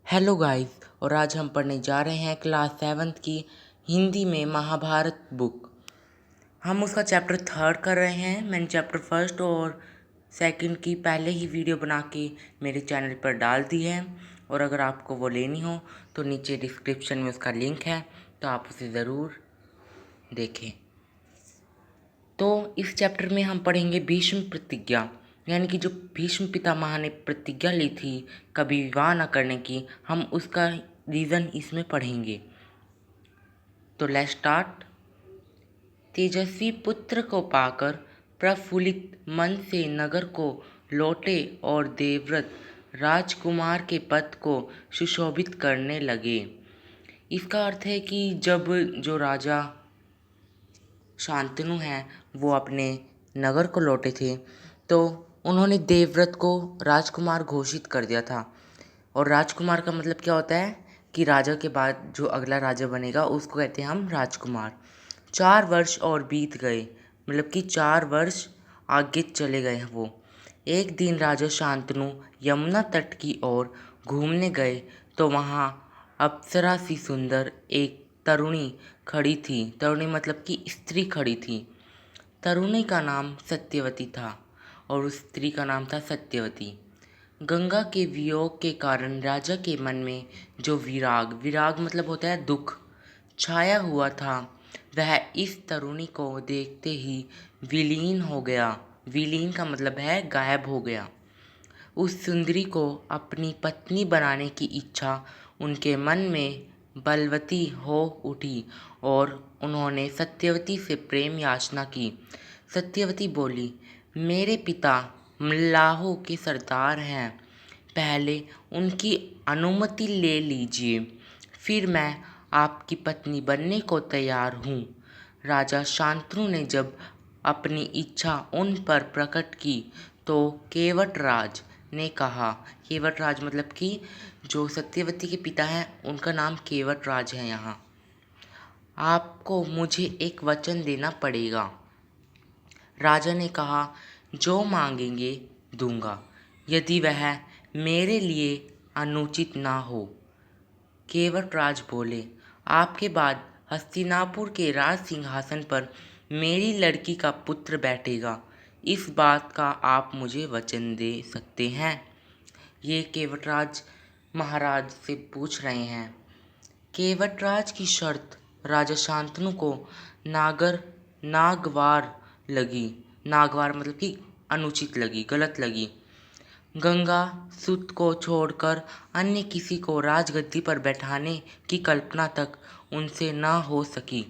Hello guys. और आज हम पढ़ने जा रहे हैं क्लास 7th की हिंदी में महाभारत बुक। हम उसका चैप्टर 3 कर रहे हैं। मैंने चैप्टर 1 और 2 की पहले ही वीडियो बना के मेरे चैनल पर डाल दी है, और अगर आपको वो लेनी हो तो नीचे डिस्क्रिप्शन में उसका लिंक है, तो आप उसे ज़रूर देखें। तो इस चैप्टर में हम पढ़ेंगे भीष्म प्रतिज्ञा, यानी कि जो भीष्म पितामह ने प्रतिज्ञा ली थी कभी विवाह न करने की, हम उसका रीज़न इसमें पढ़ेंगे। तो लेट्स स्टार्ट। तेजस्वी पुत्र को पाकर प्रफुल्लित मन से नगर को लौटे और देवव्रत राजकुमार के पद को सुशोभित करने लगे। इसका अर्थ है कि जब जो राजा शांतनु हैं वो अपने नगर को लौटे थे तो उन्होंने देवव्रत को राजकुमार घोषित कर दिया था। और राजकुमार का मतलब क्या होता है कि राजा के बाद जो अगला राजा बनेगा उसको कहते हैं हम राजकुमार। 4 वर्ष और बीत गए, मतलब कि 4 वर्ष आगे चले गए वो। एक दिन राजा शांतनु यमुना तट की ओर घूमने गए तो वहाँ अप्सरा सी सुंदर एक तरुणी खड़ी थी। तरुणी मतलब कि स्त्री खड़ी थी। तरुणी का नाम सत्यवती था और उस स्त्री का नाम था सत्यवती। गंगा के वियोग के कारण राजा के मन में जो विराग विराग मतलब होता है दुख छाया हुआ था, वह इस तरुणी को देखते ही विलीन हो गया। विलीन का मतलब है गायब हो गया। उस सुंदरी को अपनी पत्नी बनाने की इच्छा उनके मन में बलवती हो उठी और उन्होंने सत्यवती से प्रेम याचना की। सत्यवती बोली, मेरे पिता मल्लाहों के सरदार हैं, पहले उनकी अनुमति ले लीजिए, फिर मैं आपकी पत्नी बनने को तैयार हूँ। राजा शांतनु ने जब अपनी इच्छा उन पर प्रकट की तो केवटराज ने कहा, केवटराज मतलब कि जो सत्यवती के पिता हैं उनका नाम केवटराज है यहाँ, आपको मुझे एक वचन देना पड़ेगा। राजा ने कहा, जो मांगेंगे दूंगा, यदि वह मेरे लिए अनुचित ना हो। केवटराज बोले, आपके बाद हस्तिनापुर के राज सिंहासन पर मेरी लड़की का पुत्र बैठेगा, इस बात का आप मुझे वचन दे सकते हैं। ये केवटराज महाराज से पूछ रहे हैं। केवटराज की शर्त राजा शांतनु को नागवार लगी। नागवार मतलब कि अनुचित लगी, गलत लगी। गंगा सुत को छोड़कर अन्य किसी को राजगद्दी पर बैठाने की कल्पना तक उनसे न हो सकी।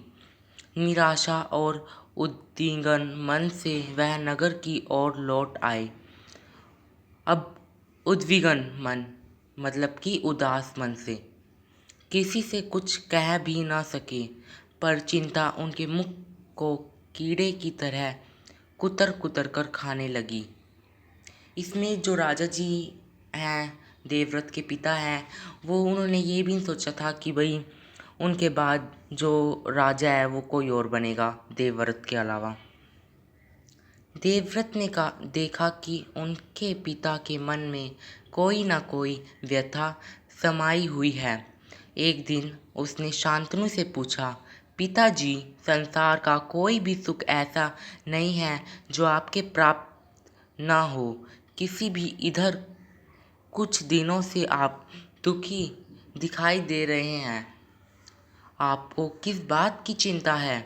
निराशा और उद्विग्न मन से वह नगर की ओर लौट आए। अब उद्विग्न मन मतलब कि उदास मन से किसी से कुछ कह भी ना सके, पर चिंता उनके मुख को कीड़े की तरह कुतर कुतर कर खाने लगी। इसमें जो राजा जी हैं, देवव्रत के पिता हैं, वो उन्होंने ये भी सोचा था कि भाई उनके बाद जो राजा है वो कोई और बनेगा देवव्रत के अलावा। देवव्रत ने देखा कि उनके पिता के मन में कोई ना कोई व्यथा समाई हुई है। एक दिन उसने शांतनु से पूछा, पिताजी, संसार का कोई भी सुख ऐसा नहीं है जो आपके प्राप्त ना हो। किसी भी इधर कुछ दिनों से आप दुखी दिखाई दे रहे हैं, आपको किस बात की चिंता है?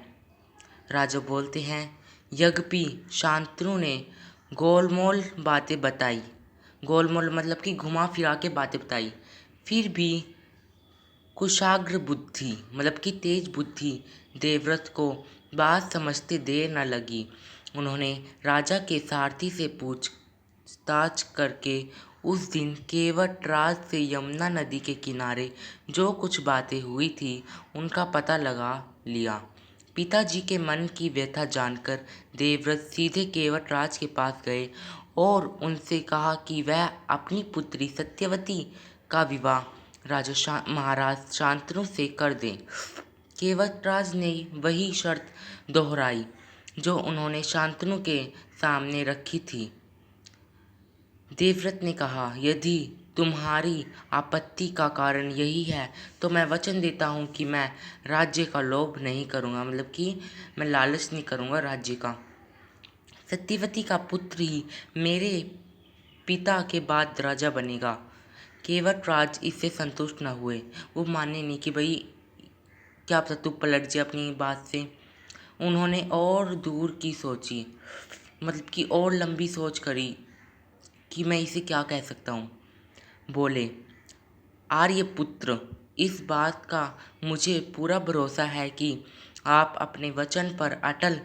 राजा बोलते हैं, यज्ञपी शांतनु ने गोलमोल बातें बताई। गोलमोल मतलब कि घुमा फिरा के बातें बताई। फिर भी कुशाग्र बुद्धि मतलब कि तेज बुद्धि देवव्रत को बात समझते देर न लगी। उन्होंने राजा के सारथी से पूछताछ करके उस दिन केवटराज से यमुना नदी के किनारे जो कुछ बातें हुई थी उनका पता लगा लिया। पिताजी के मन की व्यथा जानकर देवव्रत सीधे केवटराज के पास गए और उनसे कहा कि वह अपनी पुत्री सत्यवती का विवाह राजा महाराज शांतनु से कर दें। केवटराज ने वही शर्त दोहराई जो उन्होंने शांतनु के सामने रखी थी। देवव्रत ने कहा, यदि तुम्हारी आपत्ति का कारण यही है तो मैं वचन देता हूँ कि मैं राज्य का लोभ नहीं करूँगा, मतलब कि मैं लालच नहीं करूँगा राज्य का। सत्यवती का पुत्र ही मेरे पिता के बाद राजा बनेगा। केवटराज इससे संतुष्ट न हुए। वो माने नहीं कि भाई क्या पता तू पलट जाए अपनी बात से। उन्होंने और दूर की सोची, मतलब कि और लंबी सोच करी कि मैं इसे क्या कह सकता हूँ। बोले, आर्यपुत्र, इस बात का मुझे पूरा भरोसा है कि आप अपने वचन पर अटल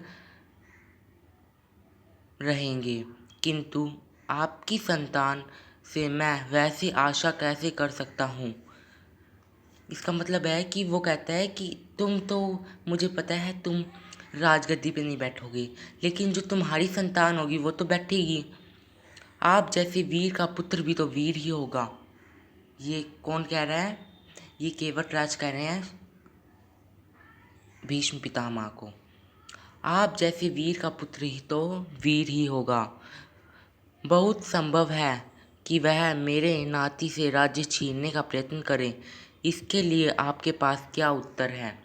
रहेंगे, किंतु आपकी संतान से मैं वैसी आशा कैसे कर सकता हूँ। इसका मतलब है कि वो कहता है कि तुम तो, मुझे पता है तुम राजगद्दी पे नहीं बैठोगे, लेकिन जो तुम्हारी संतान होगी वो तो बैठेगी। आप जैसे वीर का पुत्र भी तो वीर ही होगा। ये कौन कह रहा है? ये केवटराज कह रहे हैं भीष्म पितामह को। आप जैसे वीर का पुत्र ही तो वीर ही होगा। बहुत संभव है कि वह मेरे नाती से राज्य छीनने का प्रयत्न करे। इसके लिए आपके पास क्या उत्तर है?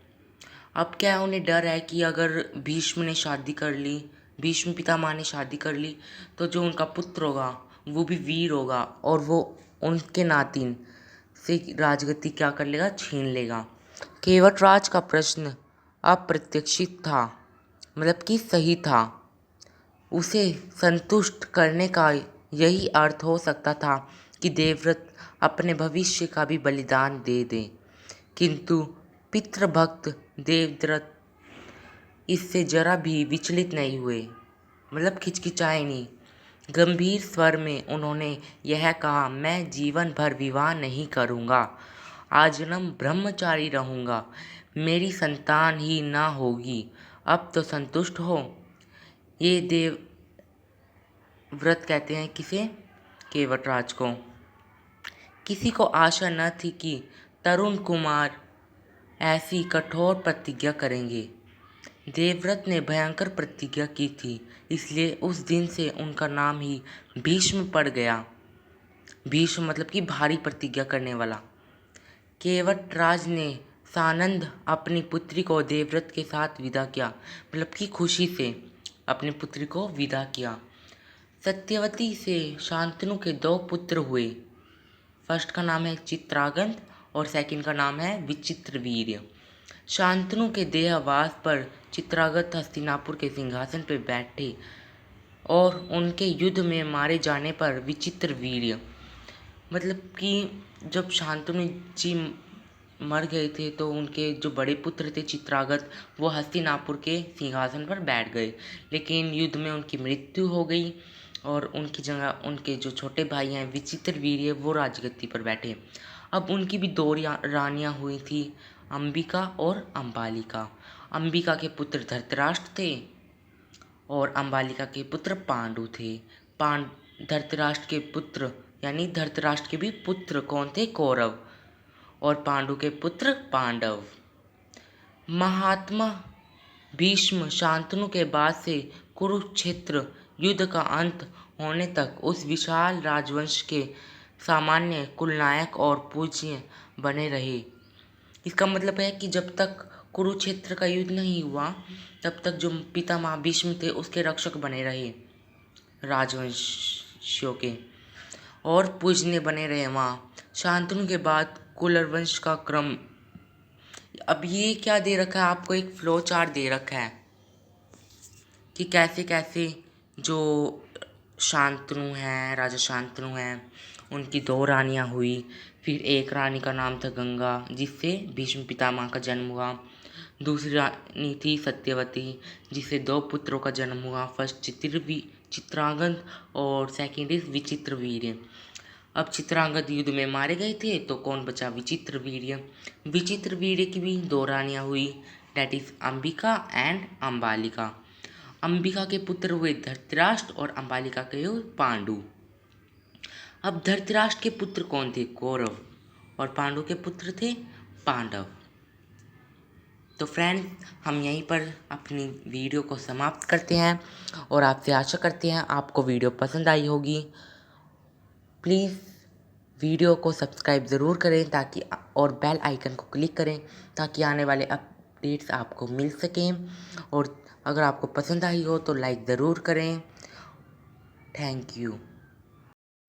अब क्या उन्हें डर है कि अगर भीष्म ने शादी कर ली, भीष्म पितामह ने शादी कर ली, तो जो उनका पुत्र होगा वो भी वीर होगा और वो उनके नातिन से राजगद्दी क्या कर लेगा? छीन लेगा। केवटराज का प्रश्न अप्रत्याशित था, मतलब कि सही था। उसे संतुष्ट करने का यही अर्थ हो सकता था कि देवव्रत अपने भविष्य का भी बलिदान दे दे, किंतु पितृभक्त देवव्रत इससे जरा भी विचलित नहीं हुए, मतलब खिचखिचाए नहीं। गंभीर स्वर में उन्होंने यह कहा, मैं जीवन भर विवाह नहीं करूँगा, आजीवन ब्रह्मचारी रहूँगा, मेरी संतान ही ना होगी। अब तो संतुष्ट हो। ये देवव्रत कहते हैं किसे? केवटराज को। किसी को आशा न थी कि तरुण कुमार ऐसी कठोर प्रतिज्ञा करेंगे। देवव्रत ने भयंकर प्रतिज्ञा की थी, इसलिए उस दिन से उनका नाम ही भीष्म पड़ गया। भीष्म मतलब कि भारी प्रतिज्ञा करने वाला। केवटराज ने सानंद अपनी पुत्री को देवव्रत के साथ विदा किया, मतलब कि खुशी से अपनी पुत्री को विदा किया। सत्यवती से शांतनु के 2 पुत्र हुए। फर्स्ट का नाम है चित्रांगद और सेकंड का नाम है विचित्रवीर्य। शांतनु के देहावसान पर चित्रांगद हस्तिनापुर के सिंहासन पर बैठे और उनके युद्ध में मारे जाने पर विचित्रवीर्य, मतलब कि जब शांतनु जी मर गए थे तो उनके जो बड़े पुत्र थे चित्रांगद, वो हस्तिनापुर के सिंहासन पर बैठ गए, लेकिन युद्ध में उनकी मृत्यु हो गई और उनकी जगह उनके जो छोटे भाई हैं विचित्रवीर्य वो राजगद्दी पर बैठे। अब उनकी भी 2 रानियाँ हुई थी, अंबिका और अंबालिका। अंबिका के पुत्र धृतराष्ट्र थे और अंबालिका के पुत्र पांडु थे। धृतराष्ट्र के पुत्र यानी धृतराष्ट्र के भी पुत्र कौन थे? कौरव। और पांडु के पुत्र पांडव। महात्मा भीष्म शांतनु के बाद से कुरुक्षेत्र युद्ध का अंत होने तक उस विशाल राजवंश के सामान्य कुलनायक और पूज्य बने रहे। इसका मतलब है कि जब तक कुरुक्षेत्र का युद्ध नहीं हुआ तब तक जो पितामह भीष्म थे उसके रक्षक बने रहे राजवंशियों के, और पूजनीय बने रहे वहाँ। शांतनु के बाद कुलवंश का क्रम। अब ये क्या दे रखा है आपको? एक फ्लो चार्ट दे रखा है कि कैसे कैसे जो शांतनु हैं, राजा शांतनु हैं, उनकी 2 रानियाँ हुई। फिर एक रानी का नाम था गंगा जिससे भीष्म पितामह का जन्म हुआ। दूसरी रानी थी सत्यवती जिससे 2 पुत्रों का जन्म हुआ, फर्स्ट चित्रांगद और सेकेंड इज विचित्रवीर्य। अब चित्रांगद युद्ध में मारे गए थे तो कौन बचा? विचित्रवीर्य। विचित्रवीर्य की भी 2 रानियाँ हुई, that is Ambika and Ambalika. Ambika के पुत्र हुए धृतराष्ट्र और अंबालिका के हुए पांडु। अब धृतराष्ट्र के पुत्र कौन थे? कौरव। और पांडु के पुत्र थे पांडव। तो फ्रेंड्स, हम यहीं पर अपनी वीडियो को समाप्त करते हैं और आपसे आशा करते हैं आपको वीडियो पसंद आई होगी। प्लीज़ वीडियो को सब्सक्राइब ज़रूर करें ताकि और बेल आइकन को क्लिक करें ताकि आने वाले अपडेट्स आपको मिल सकें। और अगर आपको पसंद आई हो तो लाइक ज़रूर करें। Thank you.